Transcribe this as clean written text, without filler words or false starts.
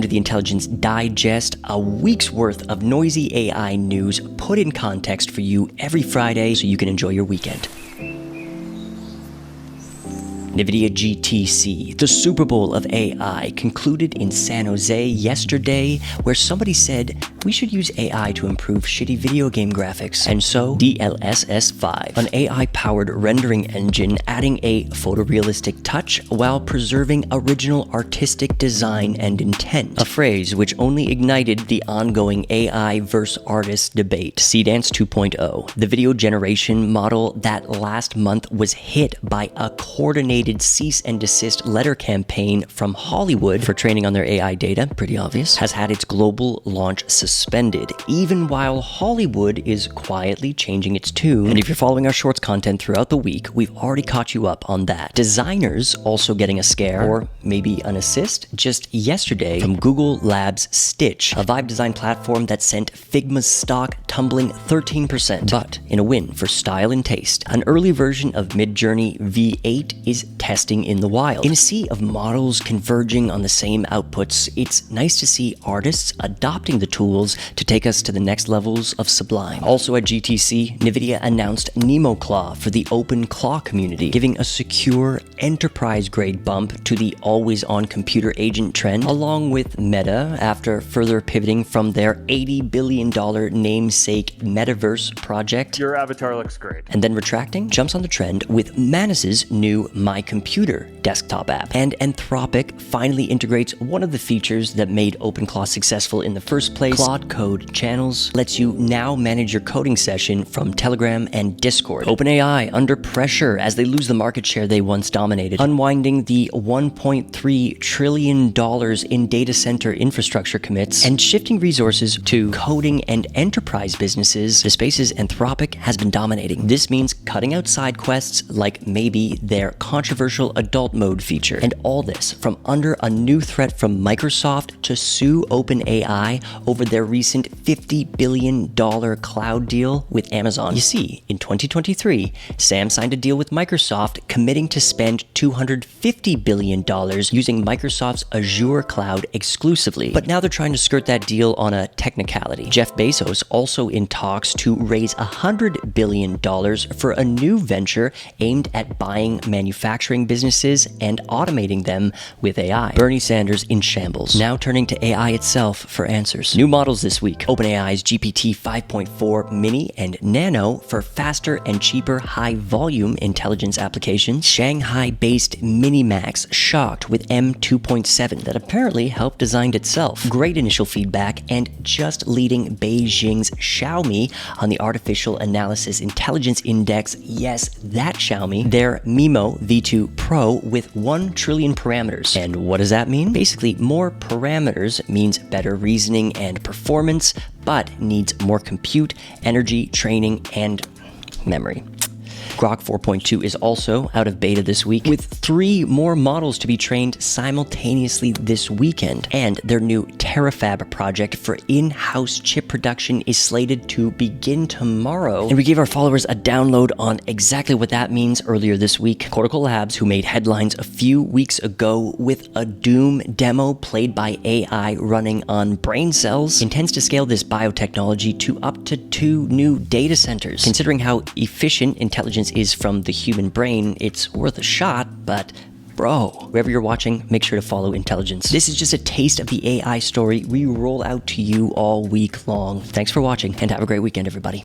welcome to the Intelligence Digest, a week's worth of noisy AI news put in context for you every Friday so you can enjoy your weekend. Nvidia GTC, the Super Bowl of AI, concluded in San Jose yesterday, where somebody said we should use AI to improve shitty video game graphics. And so, DLSS 5, an AI-powered rendering engine adding a photorealistic touch while preserving original artistic design and intent, a phrase which only ignited the ongoing AI versus artist debate. Seedance 2.0, the video generation model that last month was hit by a coordinated cease-and-desist letter campaign from Hollywood for training on their AI data, pretty obvious, has had its global launch suspended, even while Hollywood is quietly changing its tune. And if you're following our shorts content throughout the week, we've already caught you up on that. Designers also getting a scare, or maybe an assist, just yesterday from Google Labs Stitch, a vibe design platform that sent Figma's stock tumbling 13%. But in a win for style and taste, an early version of Midjourney V8 is testing in the wild. In a sea of models converging on the same outputs, it's nice to see artists adopting the tools to take us to the next levels of sublime. Also at GTC, Nvidia announced NemoClaw for the OpenClaw community, giving a secure, enterprise-grade bump to the always-on computer agent trend, along with Meta after further pivoting from their $80 billion namesake metaverse project. Your avatar looks great. And then retracting, jumps on the trend with Manus's new My Computer desktop app. And Anthropic finally integrates one of the features that made OpenClaw successful in the first place. Claude Code Channels lets you now manage your coding session from Telegram and Discord. OpenAI under pressure as they lose the market share they once dominated, unwinding the $1.3 trillion in data center infrastructure commits, and shifting resources to coding and enterprise businesses, the spaces Anthropic has been dominating. This means cutting out side quests like maybe their controversial adult mode feature. And all this from under a new threat from Microsoft to sue OpenAI over their recent $50 billion cloud deal with Amazon. You see, in 2023, Sam signed a deal with Microsoft committing to spend $250 billion using Microsoft's Azure cloud exclusively. But now they're trying to skirt that deal on a technicality. Jeff Bezos also in talks to raise $100 billion for a new venture aimed at buying manufacturing businesses and automating them with AI. Bernie Sanders in shambles, now turning to AI itself for answers. New models this week: OpenAI's GPT 5.4 Mini and Nano for faster and cheaper high-volume intelligence applications. Shanghai-based Minimax shocked with M2.7 that apparently helped design itself. Great initial feedback, and just leading Beijing's Xiaomi on the Artificial Analysis Intelligence Index. Yes, that Xiaomi. Their Mimo V2 Pro with 1 trillion parameters. And what does that mean? Basically, more parameters means better reasoning and performance, but needs more compute, energy, training, and memory. Grok 4.2 is also out of beta this week, with 3 more models to be trained simultaneously this weekend. And their new Terafab project for in-house chip production is slated to begin tomorrow. And we gave our followers a download on exactly what that means earlier this week. Cortical Labs, who made headlines a few weeks ago with a Doom demo played by AI running on brain cells, intends to scale this biotechnology to up to 2 new data centers. Considering how efficient intelligence is from the human brain, it's worth a shot, but bro, wherever you're watching, make sure to follow Intelligence. This is just a taste of the AI story we roll out to you all week long. Thanks for watching, and have a great weekend, everybody.